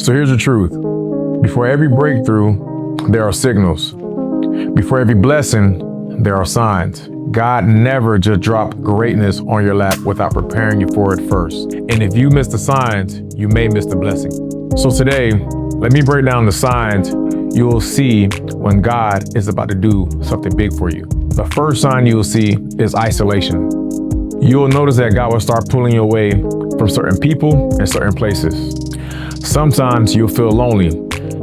So here's the truth. Before every breakthrough, there are signals. Before every blessing, there are signs. God never just dropped greatness on your lap without preparing you for it first. And if you miss the signs, you may miss the blessing. So today, let me break down the signs you will see when God is about to do something big for you. The first sign you will see is isolation. You will notice that God will start pulling you away from certain people and certain places. Sometimes you'll feel lonely.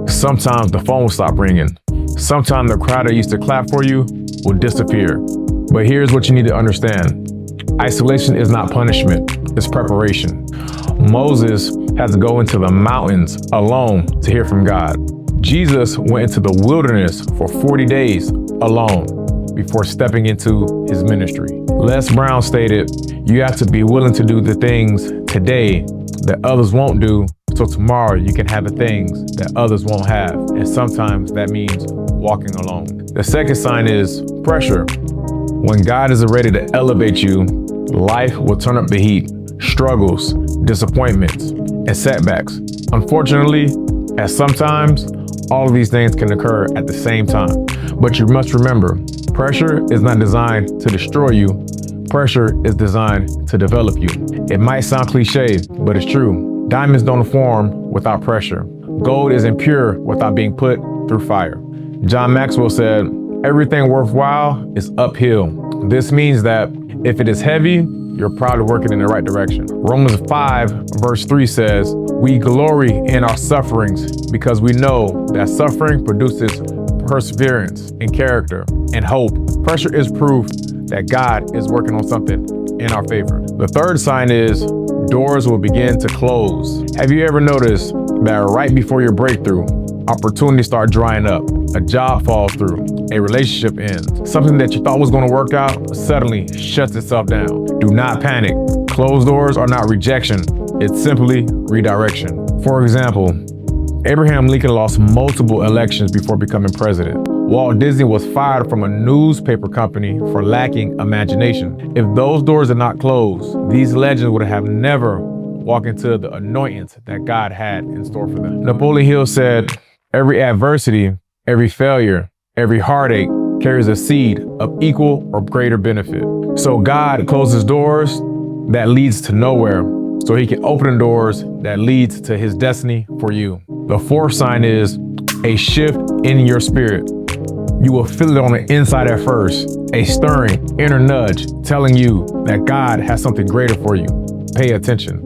Sometimes the phone will stop ringing. Sometimes the crowd that used to clap for you will disappear. But here's what you need to understand. Isolation is not punishment, it's preparation. Moses had to go into the mountains alone to hear from God. Jesus went into the wilderness for 40 days alone before stepping into his ministry. Les Brown stated, "You have to be willing to do the things today that others won't do, so tomorrow you can have the things that others won't have." And sometimes that means walking alone. The second sign is pressure. When God is ready to elevate you, life will turn up the heat. Struggles, disappointments, and setbacks. Unfortunately, at sometimes, all of these things can occur at the same time. But you must remember, pressure is not designed to destroy you. Pressure is designed to develop you. It might sound cliche, but it's true. Diamonds don't form without pressure. Gold isn't pure without being put through fire. John Maxwell said, "Everything worthwhile is uphill." This means that if it is heavy, you're probably working in the right direction. Romans 5 verse 3 says, "We glory in our sufferings because we know that suffering produces perseverance and character and hope." Pressure is proof that God is working on something in our favor. The third sign is doors will begin to close. Have you ever noticed that right before your breakthrough, opportunities start drying up, a job falls through, a relationship ends, something that you thought was going to work out suddenly shuts itself down? Do not panic. Closed doors are not rejection, it's simply redirection. For example, Abraham Lincoln lost multiple elections before becoming president. Walt Disney was fired from a newspaper company for lacking imagination. If those doors did not close, these legends would have never walked into the anointings that God had in store for them. Napoleon Hill said, "Every adversity, every failure, every heartache carries a seed of equal or greater benefit." So God closes doors that leads to nowhere, so he can open the doors that leads to his destiny for you. The fourth sign is a shift in your spirit. You will feel it on the inside at first, a stirring inner nudge telling you that God has something greater for you. Pay attention.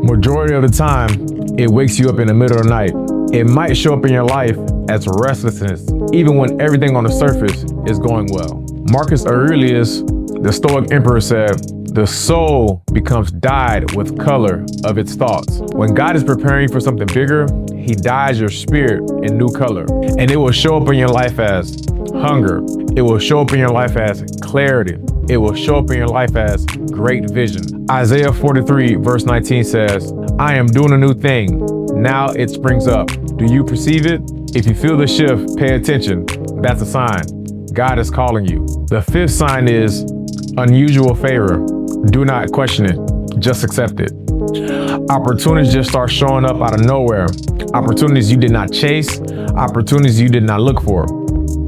Majority of the time, it wakes you up in the middle of the night. It might show up in your life as restlessness, even when everything on the surface is going well. Marcus Aurelius, the Stoic emperor, said, "The soul becomes dyed with color of its thoughts." When God is preparing for something bigger, he dyes your spirit in new color. And it will show up in your life as hunger. It will show up in your life as clarity. It will show up in your life as great vision. Isaiah 43 verse 19 says, "I am doing a new thing. Now it springs up. Do you perceive it?" If you feel the shift, pay attention. That's a sign. God is calling you. The fifth sign is unusual favor. Do not question it. Just accept it. Opportunities just start showing up out of nowhere. Opportunities you did not chase. Opportunities you did not look for.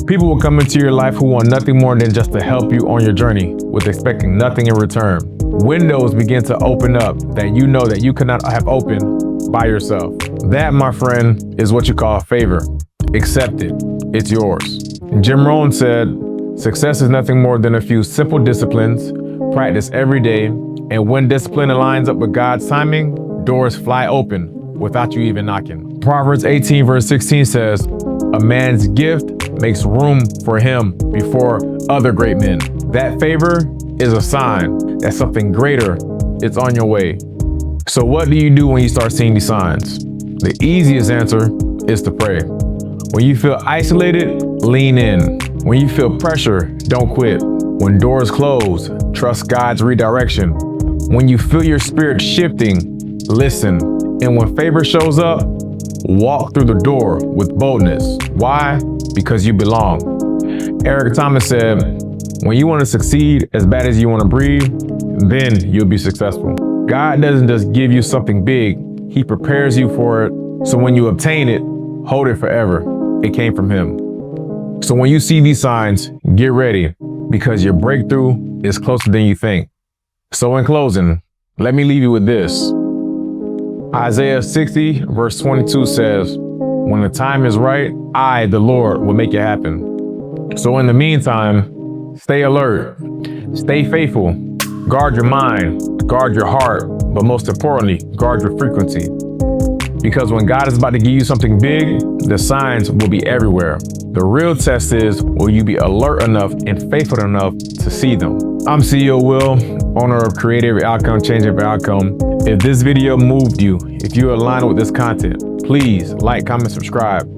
People will come into your life who want nothing more than just to help you on your journey with expecting nothing in return. Windows begin to open up that you know that you could not have opened by yourself. That, my friend, is what you call favor. Accept it. It's yours. Jim Rohn said, "Success is nothing more than a few simple disciplines, practice every day, and when discipline aligns up with God's timing, doors fly open without you even knocking." Proverbs 18 verse 16 says, "A man's gift makes room for him before other great men." That favor is a sign that something greater is on your way. So what do you do when you start seeing these signs? The easiest answer is to pray. When you feel isolated, lean in. When you feel pressure, don't quit. When doors close, trust God's redirection. When you feel your spirit shifting, listen. And when favor shows up, walk through the door with boldness. Why? Because you belong. Eric Thomas said, "When you want to succeed as bad as you want to breathe, then you'll be successful." God doesn't just give you something big, he prepares you for it So when you obtain it, hold it forever. It came from him. So when you see these signs, get ready, because your breakthrough is closer than you think. So in closing, let me leave you with this. Isaiah 60 verse 22 says, when the time is right, I, the Lord, will make it happen. So in the meantime, stay alert, stay faithful, guard your mind, guard your heart, but most importantly, guard your frequency. Because when God is about to give you something big, the signs will be everywhere. The real test is, will you be alert enough and faithful enough to see them? I'm CEO Will, owner of Create Every Outcome, Change Every Outcome. If this video moved you, if you align with this content, please like, comment, subscribe.